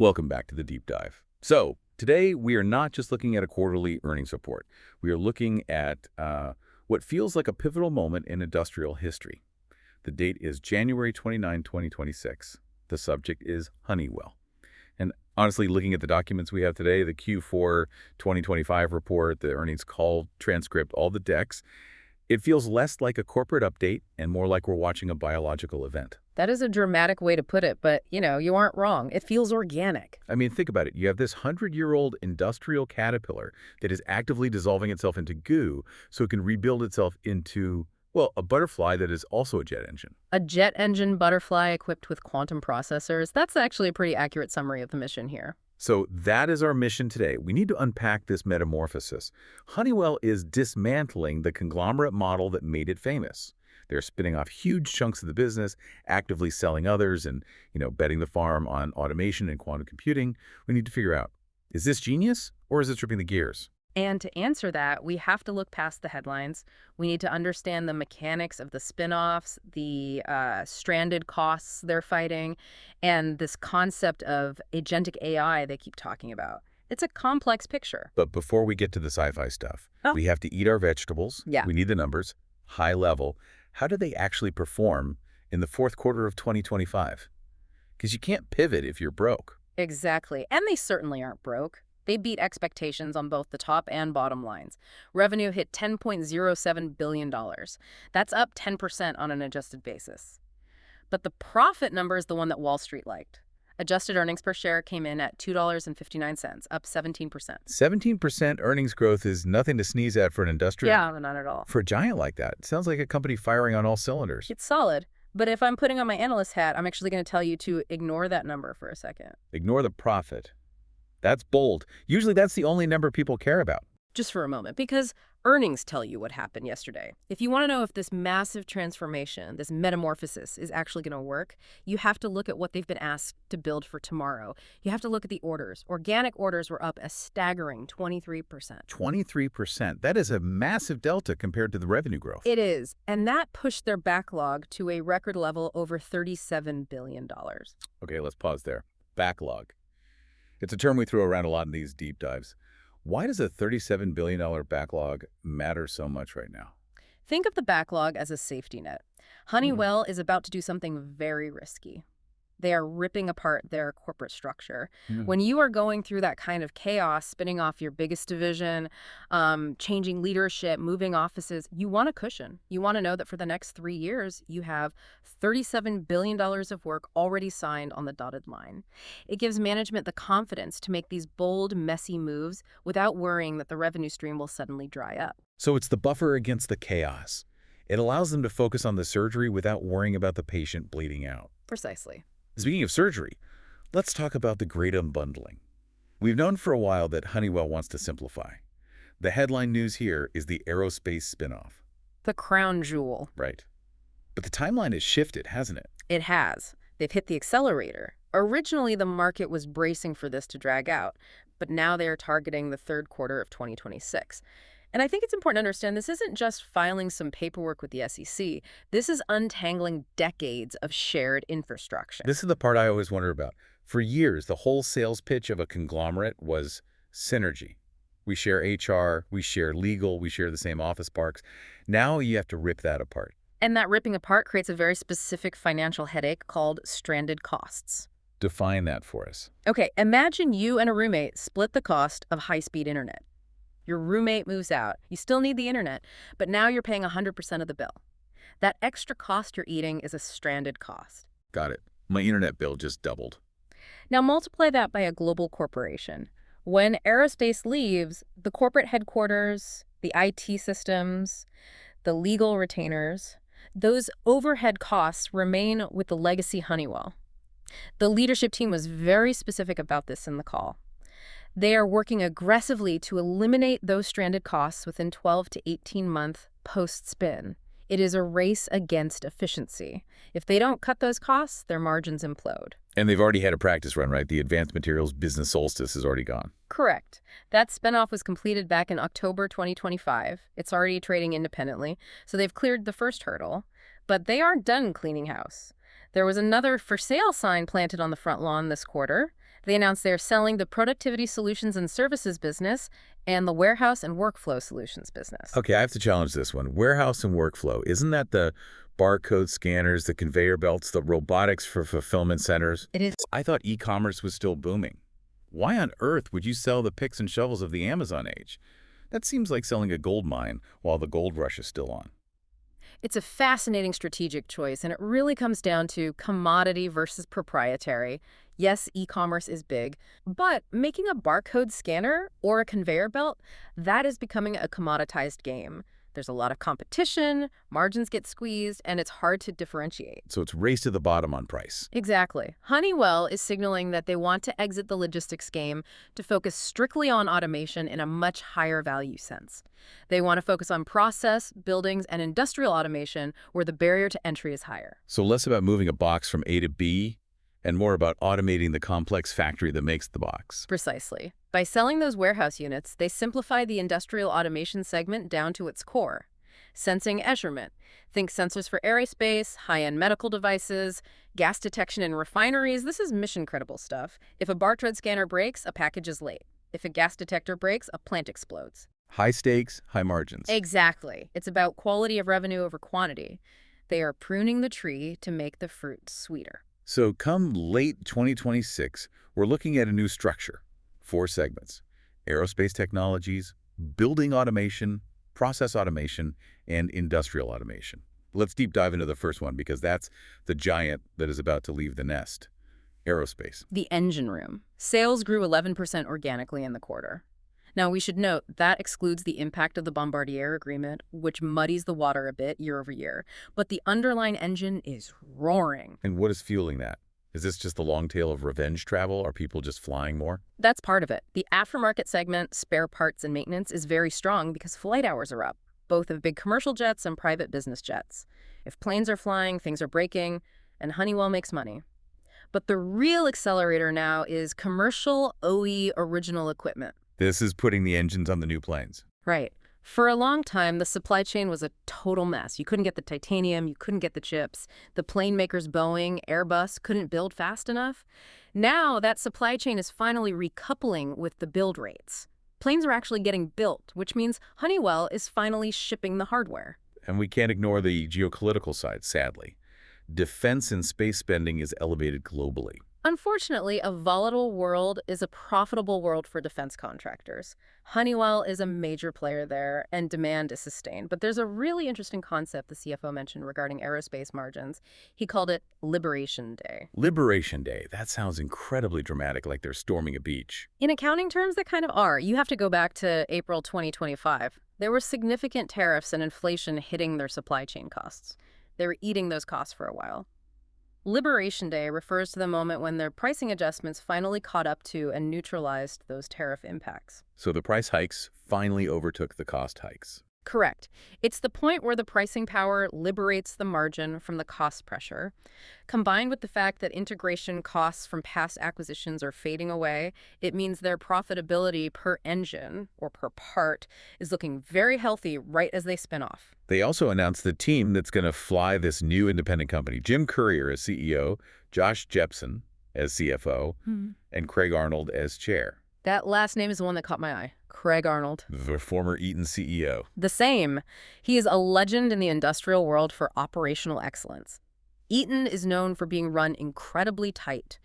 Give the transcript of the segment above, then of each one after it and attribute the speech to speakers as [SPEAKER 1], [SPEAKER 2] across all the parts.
[SPEAKER 1] Welcome back to the deep dive. So, today we are not just looking at a quarterly earnings report. We are looking at what feels like a pivotal moment in industrial history. The date is January 29, 2026. The subject is Honeywell. And honestly, looking at the documents we have today, the Q4 2025 report, the earnings call transcript, all the decks, it feels less like a corporate update and more like we're watching a biological event.
[SPEAKER 2] That is a dramatic way to put it, but, you aren't wrong. It feels organic.
[SPEAKER 1] I mean, think about it. You have this 100-year-old industrial caterpillar that is actively dissolving itself into goo so it can rebuild itself into, well, a butterfly that is also a jet engine.
[SPEAKER 2] A jet engine butterfly equipped with quantum processors. That's actually a pretty accurate summary of the mission here.
[SPEAKER 1] So that is our mission today. We need to unpack this metamorphosis. Honeywell is dismantling the conglomerate model that made it famous. They're spinning off huge chunks of the business, actively selling others, and, betting the farm on automation and quantum computing. We need to figure out, is this genius or is it tripping the gears?
[SPEAKER 2] And to answer that, we have to look past the headlines. We need to understand the mechanics of the spin-offs, the stranded costs they're fighting, and this concept of agentic AI they keep talking about. It's a complex picture.
[SPEAKER 1] But before we get to the sci-fi stuff, we have to eat our vegetables.
[SPEAKER 2] Yeah.
[SPEAKER 1] We need the numbers, high level. How do they actually perform in the fourth quarter of 2025? Because you can't pivot if you're broke.
[SPEAKER 2] Exactly. And they certainly aren't broke. They beat expectations on both the top and bottom lines. Revenue hit $10.07 billion. That's up 10% on an adjusted basis. But the profit number is the one that Wall Street liked. Adjusted earnings per share came in at $2.59, up 17%.
[SPEAKER 1] 17% earnings growth is nothing to sneeze at for an industrial.
[SPEAKER 2] Yeah, not at all.
[SPEAKER 1] For a giant like that, it sounds like a company firing on all cylinders.
[SPEAKER 2] It's solid. But if I'm putting on my analyst hat, I'm actually going to tell you to ignore that number for a second.
[SPEAKER 1] Ignore the profit. That's bold. Usually that's the only number people care about.
[SPEAKER 2] Just for a moment, because earnings tell you what happened yesterday. If you want to know if this massive transformation, this metamorphosis, is actually going to work, you have to look at what they've been asked to build for tomorrow. You have to look at the orders. Organic orders were up a staggering 23%.
[SPEAKER 1] 23%. That is a massive delta compared to the revenue growth.
[SPEAKER 2] It is. And that pushed their backlog to a record level over $37 billion.
[SPEAKER 1] Okay, let's pause there. Backlog. It's a term we throw around a lot in these deep dives. Why does a $37 billion backlog matter so much right now?
[SPEAKER 2] Think of the backlog as a safety net. Honeywell is about to do something very risky. They are ripping apart their corporate structure. When you are going through that kind of chaos, spinning off your biggest division, changing leadership, moving offices, you want a cushion. You want to know that for the next 3 years, you have $37 billion of work already signed on the dotted line. It gives management the confidence to make these bold, messy moves without worrying that the revenue stream will suddenly dry up.
[SPEAKER 1] So it's the buffer against the chaos. It allows them to focus on the surgery without worrying about the patient bleeding out.
[SPEAKER 2] Precisely.
[SPEAKER 1] Speaking of surgery, let's talk about the great unbundling. We've known for a while that Honeywell wants to simplify. The headline news here is the Aerospace spinoff.
[SPEAKER 2] The crown jewel.
[SPEAKER 1] Right. But the timeline has shifted, hasn't it?
[SPEAKER 2] It has. They've hit the accelerator. Originally, the market was bracing for this to drag out, but now they are targeting the third quarter of 2026. And I think it's important to understand this isn't just filing some paperwork with the SEC. This is untangling decades of shared infrastructure.
[SPEAKER 1] This is the part I always wonder about. For years, the whole sales pitch of a conglomerate was synergy. We share HR, we share legal, we share the same office parks. Now you have to rip that apart.
[SPEAKER 2] And that ripping apart creates a very specific financial headache called stranded costs.
[SPEAKER 1] Define that for us.
[SPEAKER 2] Okay, imagine you and a roommate split the cost of high-speed internet. Your roommate moves out. You still need the internet, but now you're paying 100% of the bill. That extra cost you're eating is a stranded cost.
[SPEAKER 1] Got it. My internet bill just doubled.
[SPEAKER 2] Now multiply that by a global corporation. When Aerospace leaves, the corporate headquarters, the IT systems, the legal retainers, those overhead costs remain with the legacy Honeywell. The leadership team was very specific about this in the call. They are working aggressively to eliminate those stranded costs within 12 to 18-month post-spin. It is a race against efficiency. If they don't cut those costs, their margins implode.
[SPEAKER 1] And they've already had a practice run, right? The Advanced Materials Business Solstice is already gone.
[SPEAKER 2] Correct. That spinoff was completed back in October 2025. It's already trading independently, so they've cleared the first hurdle. But they aren't done cleaning house. There was another for sale sign planted on the front lawn this quarter. They announced they're selling the productivity solutions and services business and the warehouse and workflow solutions business.
[SPEAKER 1] Okay, I have to challenge this one. Warehouse and workflow. Isn't that the barcode scanners, the conveyor belts, the robotics for fulfillment centers?
[SPEAKER 2] It is.
[SPEAKER 1] I thought e-commerce was still booming. Why on earth would you sell the picks and shovels of the Amazon age? That seems like selling a gold mine while the gold rush is still on.
[SPEAKER 2] It's a fascinating strategic choice, and it really comes down to commodity versus proprietary. Yes, e-commerce is big, but making a barcode scanner or a conveyor belt, that is becoming a commoditized game. There's a lot of competition, margins get squeezed, and it's hard to differentiate.
[SPEAKER 1] So it's race to the bottom on price.
[SPEAKER 2] Exactly. Honeywell is signaling that they want to exit the logistics game to focus strictly on automation in a much higher value sense. They want to focus on process, buildings, and industrial automation where the barrier to entry is higher.
[SPEAKER 1] So less about moving a box from A to B and more about automating the complex factory that makes the box.
[SPEAKER 2] Precisely. By selling those warehouse units, they simplify the industrial automation segment down to its core. Sensing measurement. Think sensors for aerospace, high-end medical devices, gas detection in refineries. This is mission-critical stuff. If a barcode scanner breaks, a package is late. If a gas detector breaks, a plant explodes.
[SPEAKER 1] High stakes, high margins.
[SPEAKER 2] Exactly. It's about quality of revenue over quantity. They are pruning the tree to make the fruit sweeter.
[SPEAKER 1] So come late 2026, we're looking at a new structure. 4 segments: aerospace technologies, building automation, process automation, and industrial automation. Let's deep dive into the first one because that's the giant that is about to leave the nest. Aerospace.
[SPEAKER 2] The engine room. Sales grew 11% organically in the quarter. Now, we should note that excludes the impact of the Bombardier agreement, which muddies the water a bit year over year. But the underlying engine is roaring.
[SPEAKER 1] And what is fueling that? Is this just the long tail of revenge travel? Are people just flying more?
[SPEAKER 2] That's part of it. The aftermarket segment, spare parts and maintenance, is very strong because flight hours are up, both of big commercial jets and private business jets. If planes are flying, things are breaking, and Honeywell makes money. But the real accelerator now is commercial OE original equipment.
[SPEAKER 1] This is putting the engines on the new planes.
[SPEAKER 2] Right. For a long time, the supply chain was a total mess. You couldn't get the titanium, you couldn't get the chips. The plane makers Boeing, Airbus couldn't build fast enough. Now that supply chain is finally recoupling with the build rates. Planes are actually getting built, which means Honeywell is finally shipping the hardware.
[SPEAKER 1] And we can't ignore the geopolitical side, sadly. Defense and space spending is elevated globally.
[SPEAKER 2] Unfortunately, a volatile world is a profitable world for defense contractors. Honeywell is a major player there, and demand is sustained. But there's a really interesting concept the CFO mentioned regarding aerospace margins. He called it Liberation Day.
[SPEAKER 1] Liberation Day. That sounds incredibly dramatic, like they're storming a beach.
[SPEAKER 2] In accounting terms, they kind of are. You have to go back to April 2025. There were significant tariffs and inflation hitting their supply chain costs. They were eating those costs for a while. Liberation Day refers to the moment when their pricing adjustments finally caught up to and neutralized those tariff impacts.
[SPEAKER 1] So the price hikes finally overtook the cost hikes.
[SPEAKER 2] Correct. It's the point where the pricing power liberates the margin from the cost pressure. Combined with the fact that integration costs from past acquisitions are fading away, it means their profitability per engine or per part is looking very healthy right as they spin off.
[SPEAKER 1] They also announced the team that's going to fly this new independent company. Jim Courier as CEO, Josh Jepson as CFO, and Craig Arnold as chair.
[SPEAKER 2] That last name is the one that caught my eye. Craig Arnold.
[SPEAKER 1] The former Eaton CEO.
[SPEAKER 2] The same. He is a legend in the industrial world for operational excellence. Eaton is known for being run incredibly tight.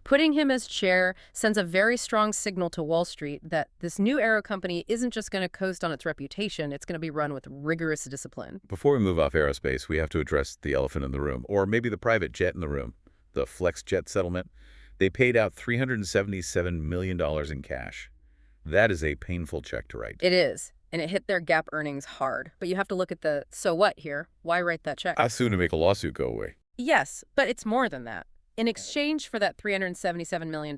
[SPEAKER 2] Putting him as chair sends a very strong signal to Wall Street that this new aero company isn't just going to coast on its reputation, it's going to be run with rigorous discipline.
[SPEAKER 1] Before we move off aerospace, we have to address the elephant in the room, or maybe the private jet in the room, the FlexJet settlement. They paid out $377 million in cash. That is a painful check to write.
[SPEAKER 2] It is, and it hit their GAAP earnings hard. But you have to look at the so what here. Why write that check?
[SPEAKER 1] How soon to make a lawsuit go away?
[SPEAKER 2] Yes, but it's more than that. In exchange for that $377 million,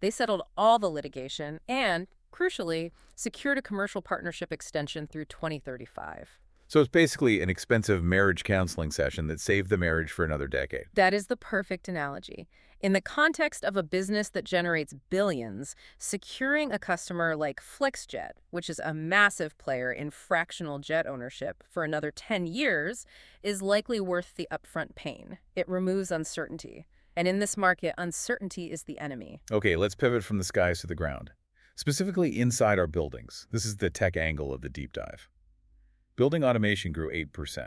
[SPEAKER 2] they settled all the litigation and, crucially, secured a commercial partnership extension through 2035.
[SPEAKER 1] So it's basically an expensive marriage counseling session that saved the marriage for another decade.
[SPEAKER 2] That is the perfect analogy. In the context of a business that generates billions, securing a customer like FlexJet, which is a massive player in fractional jet ownership, for another 10 years is likely worth the upfront pain. It removes uncertainty. And in this market, uncertainty is the enemy.
[SPEAKER 1] Okay, let's pivot from the skies to the ground. Specifically inside our buildings. This is the tech angle of the deep dive. Building automation grew 8%.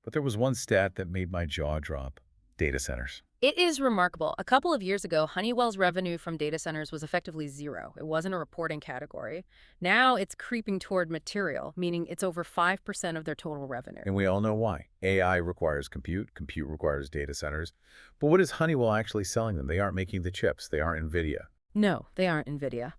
[SPEAKER 1] But there was one stat that made my jaw drop. Data centers.
[SPEAKER 2] It is remarkable. A couple of years ago, Honeywell's revenue from data centers was effectively zero. It wasn't a reporting category. Now it's creeping toward material, meaning it's over 5% of their total revenue.
[SPEAKER 1] And we all know why. AI requires compute. Compute requires data centers. But what is Honeywell actually selling them? They aren't making the chips. They aren't NVIDIA.
[SPEAKER 2] No, they aren't NVIDIA.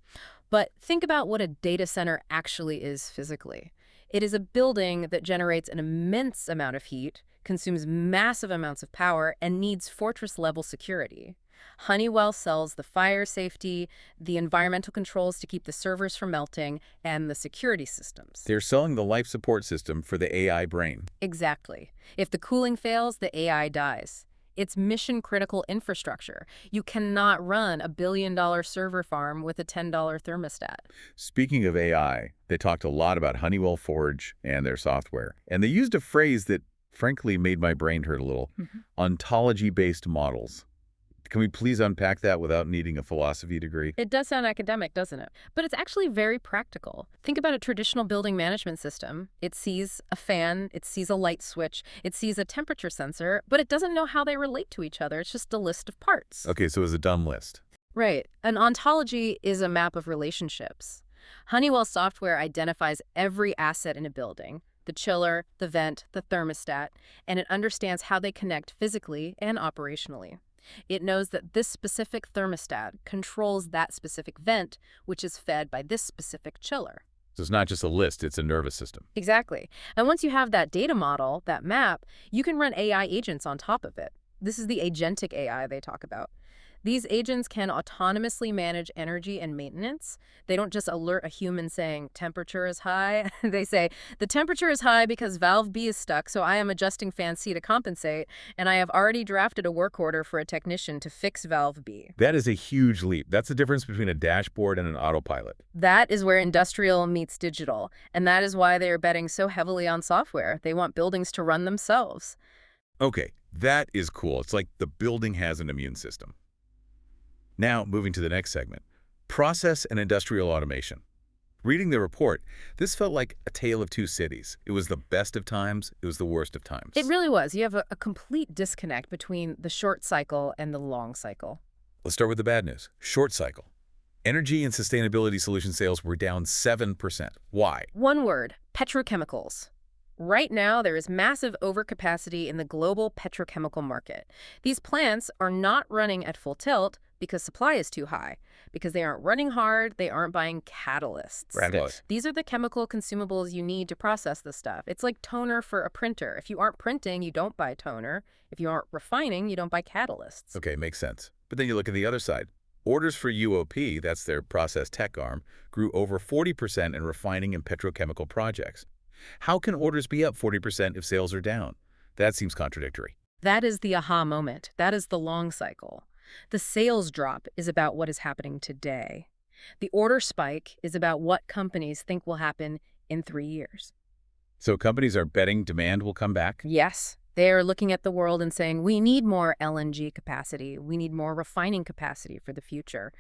[SPEAKER 2] But think about what a data center actually is physically. It is a building that generates an immense amount of heat, consumes massive amounts of power, and needs fortress-level security. Honeywell sells the fire safety, the environmental controls to keep the servers from melting, and the security systems.
[SPEAKER 1] They're selling the life support system for the AI brain.
[SPEAKER 2] Exactly. If the cooling fails, the AI dies. It's mission-critical infrastructure. You cannot run a billion-dollar server farm with a $10 thermostat.
[SPEAKER 1] Speaking of AI, they talked a lot about Honeywell Forge and their software. And they used a phrase that, frankly, made my brain hurt a little. Ontology-based models. Can we please unpack that without needing a philosophy degree?
[SPEAKER 2] It does sound academic, doesn't it? But it's actually very practical. Think about a traditional building management system. It sees a fan, it sees a light switch, it sees a temperature sensor, but it doesn't know how they relate to each other. It's just a list of parts.
[SPEAKER 1] Okay, so it's a dumb list.
[SPEAKER 2] Right. An ontology is a map of relationships. Honeywell software identifies every asset in a building, the chiller, the vent, the thermostat, and it understands how they connect physically and operationally. It knows that this specific thermostat controls that specific vent, which is fed by this specific chiller.
[SPEAKER 1] So it's not just a list, it's a nervous system.
[SPEAKER 2] Exactly. And once you have that data model, that map, you can run AI agents on top of it. This is the agentic AI they talk about. These agents can autonomously manage energy and maintenance. They don't just alert a human saying, temperature is high. They say, the temperature is high because valve B is stuck, so I am adjusting fan C to compensate, and I have already drafted a work order for a technician to fix valve B.
[SPEAKER 1] That is a huge leap. That's the difference between a dashboard and an autopilot.
[SPEAKER 2] That is where industrial meets digital, and that is why they are betting so heavily on software. They want buildings to run themselves.
[SPEAKER 1] Okay, that is cool. It's like the building has an immune system. Now, moving to the next segment, process and industrial automation. Reading the report, this felt like a tale of two cities. It was the best of times, it was the worst of times.
[SPEAKER 2] It really was. You have a complete disconnect between the short cycle and the long cycle.
[SPEAKER 1] Let's start with the bad news. Short cycle. Energy and sustainability solution sales were down 7%. Why?
[SPEAKER 2] One word, petrochemicals. Right now, there is massive overcapacity in the global petrochemical market. These plants are not running at full tilt because supply is too high. Because they aren't running hard, they aren't buying catalysts.
[SPEAKER 1] Catalysts.
[SPEAKER 2] These are the chemical consumables you need to process the stuff. It's like toner for a printer. If you aren't printing, you don't buy toner. If you aren't refining, you don't buy catalysts.
[SPEAKER 1] Okay, makes sense. But then you look at the other side. Orders for UOP, that's their process tech arm, grew over 40% in refining and petrochemical projects. How can orders be up 40% if sales are down? That seems contradictory.
[SPEAKER 2] That is the aha moment. That is the long cycle. The sales drop is about what is happening today. The order spike is about what companies think will happen in 3 years.
[SPEAKER 1] So companies are betting demand will come back?
[SPEAKER 2] Yes. They are looking at the world and saying, we need more LNG capacity. We need more refining capacity for the future.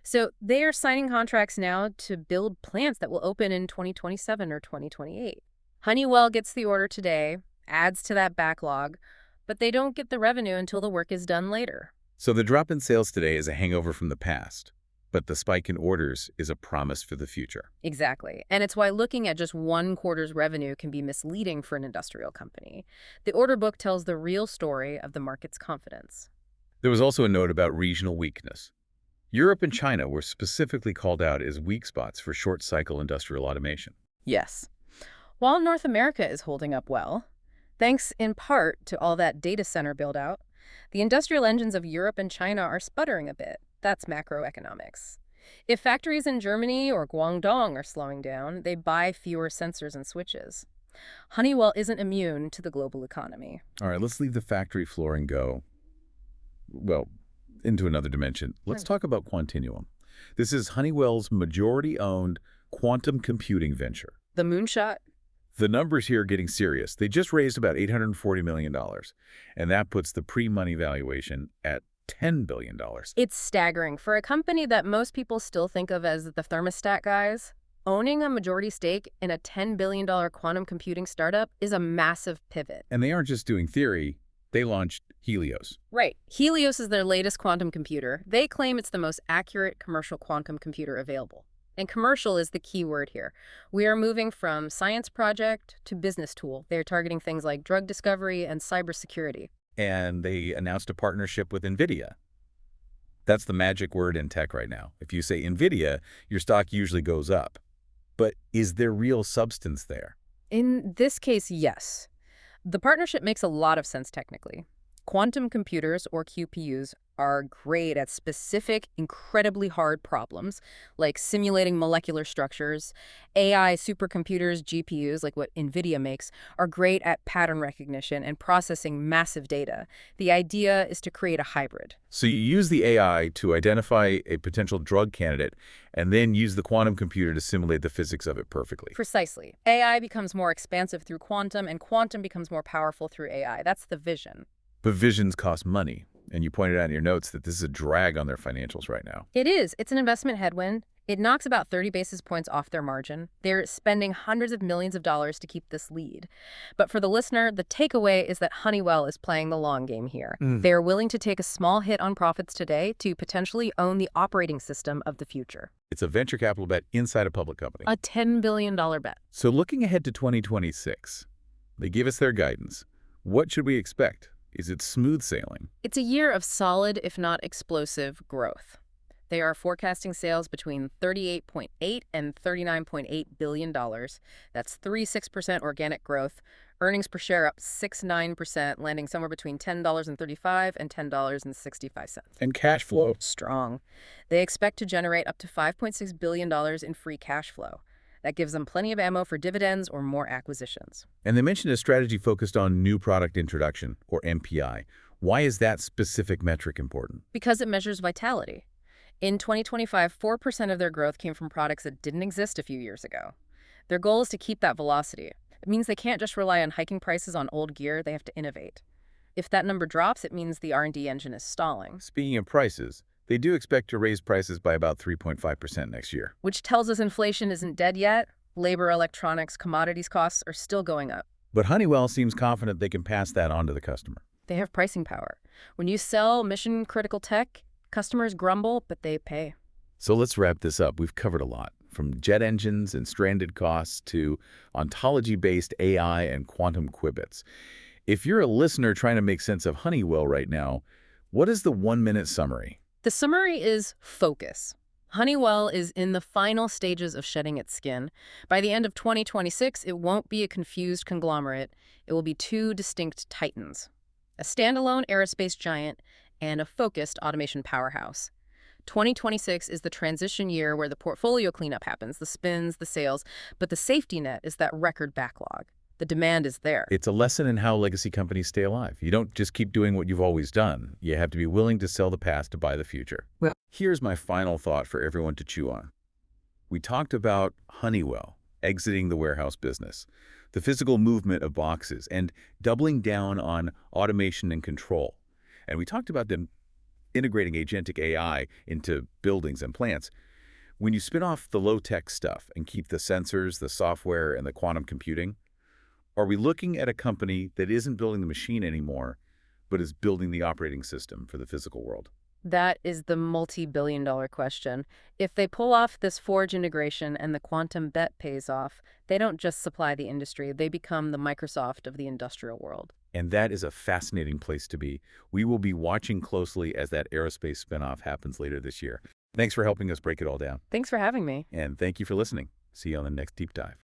[SPEAKER 2] So they are signing contracts now to build plants that will open in 2027 or 2028. Honeywell gets the order today, adds to that backlog, but they don't get the revenue until the work is done later.
[SPEAKER 1] So the drop in sales today is a hangover from the past, but the spike in orders is a promise for the future.
[SPEAKER 2] Exactly. And it's why looking at just one quarter's revenue can be misleading for an industrial company. The order book tells the real story of the market's confidence.
[SPEAKER 1] There was also a note about regional weakness. Europe and China were specifically called out as weak spots for short-cycle industrial automation.
[SPEAKER 2] Yes. While North America is holding up well, thanks in part to all that data center build-out, the industrial engines of Europe and China are sputtering a bit. That's macroeconomics. If factories in Germany or Guangdong are slowing down, they buy fewer sensors and switches. Honeywell isn't immune to the global economy.
[SPEAKER 1] All right, let's leave the factory floor and go, well, into another dimension. Let's talk about Quantinuum. This is Honeywell's majority-owned quantum computing venture.
[SPEAKER 2] The moonshot?
[SPEAKER 1] The numbers here are getting serious. They just raised about $840 million, and that puts the pre-money valuation at $10 billion.
[SPEAKER 2] It's staggering. For a company that most people still think of as the thermostat guys, owning a majority stake in a $10 billion quantum computing startup is a massive pivot.
[SPEAKER 1] And they aren't just doing theory, they launched Helios.
[SPEAKER 2] Right. Helios is their latest quantum computer. They claim it's the most accurate commercial quantum computer available. And commercial is the key word here. We are moving from science project to business tool. They're targeting things like drug discovery and cybersecurity.
[SPEAKER 1] And they announced a partnership with NVIDIA. That's the magic word in tech right now. If you say NVIDIA, your stock usually goes up. But is there real substance there?
[SPEAKER 2] In this case, yes. The partnership makes a lot of sense technically. Quantum computers, or QPUs, are great at specific, incredibly hard problems, like simulating molecular structures. AI supercomputers, GPUs, like what NVIDIA makes, are great at pattern recognition and processing massive data. The idea is to create a hybrid.
[SPEAKER 1] So you use the AI to identify a potential drug candidate and then use the quantum computer to simulate the physics of it perfectly.
[SPEAKER 2] Precisely. AI becomes more expansive through quantum, and quantum becomes more powerful through AI. That's the vision.
[SPEAKER 1] But visions cost money, and you pointed out in your notes that this is a drag on their financials right now.
[SPEAKER 2] It is. It's an investment headwind. It knocks about 30 basis points off their margin. They're spending hundreds of millions of dollars to keep this lead. But for the listener, the takeaway is that Honeywell is playing the long game here. They're willing to take a small hit on profits today to potentially own the operating system of the future.
[SPEAKER 1] It's a venture capital bet inside a public company.
[SPEAKER 2] A $10 billion bet.
[SPEAKER 1] So looking ahead to 2026, they give us their guidance. What should we expect? Is it smooth sailing?
[SPEAKER 2] It's a year of solid, if not explosive, growth. They are forecasting sales between $38.8 and $39.8 billion. That's 3.6% organic growth. Earnings per share up 6.9%, landing somewhere between $10.35 and $10.65.
[SPEAKER 1] And cash flow?
[SPEAKER 2] Strong. They expect to generate up to $5.6 billion in free cash flow. That gives them plenty of ammo for dividends or more acquisitions.
[SPEAKER 1] And they mentioned a strategy focused on new product introduction, or NPI. Why is that specific metric important?
[SPEAKER 2] Because it measures vitality. In 2025, 4% of their growth came from products that didn't exist a few years ago. Their goal is to keep that velocity. It means they can't just rely on hiking prices on old gear, they have to innovate. If that number drops, it means the R&D engine is stalling.
[SPEAKER 1] Speaking of prices, they do expect to raise prices by about 3.5% next year.
[SPEAKER 2] Which tells us inflation isn't dead yet. Labor, electronics, commodities costs are still going up.
[SPEAKER 1] But Honeywell seems confident they can pass that on to the customer.
[SPEAKER 2] They have pricing power. When you sell mission-critical tech, customers grumble, but they pay.
[SPEAKER 1] So let's wrap this up. We've covered a lot, from jet engines and stranded costs to ontology-based AI and quantum qubits. If you're a listener trying to make sense of Honeywell right now, what is the one-minute summary?
[SPEAKER 2] The summary is focus. Honeywell is in the final stages of shedding its skin. By the end of 2026, it won't be a confused conglomerate. It will be two distinct titans, a standalone aerospace giant and a focused automation powerhouse. 2026 is the transition year where the portfolio cleanup happens, the spins, the sales, but the safety net is that record backlog. The demand is there.
[SPEAKER 1] It's a lesson in how legacy companies stay alive. You don't just keep doing what you've always done. You have to be willing to sell the past to buy the future.
[SPEAKER 2] Well,
[SPEAKER 1] here's my final thought for everyone to chew on. We talked about Honeywell exiting the warehouse business, the physical movement of boxes, and doubling down on automation and control. And we talked about them integrating agentic AI into buildings and plants. When you spin off the low-tech stuff and keep the sensors, the software, and the quantum computing, are we looking at a company that isn't building the machine anymore, but is building the operating system for the physical world?
[SPEAKER 2] that is the multi-billion-dollar question. If they pull off this Forge integration and the quantum bet pays off, they don't just supply the industry, they become the Microsoft of the industrial world.
[SPEAKER 1] And that is a fascinating place to be. We will be watching closely as that aerospace spinoff happens later this year. Thanks for helping us break it all down.
[SPEAKER 2] Thanks for having me.
[SPEAKER 1] And thank you for listening. See you on the next Deep Dive.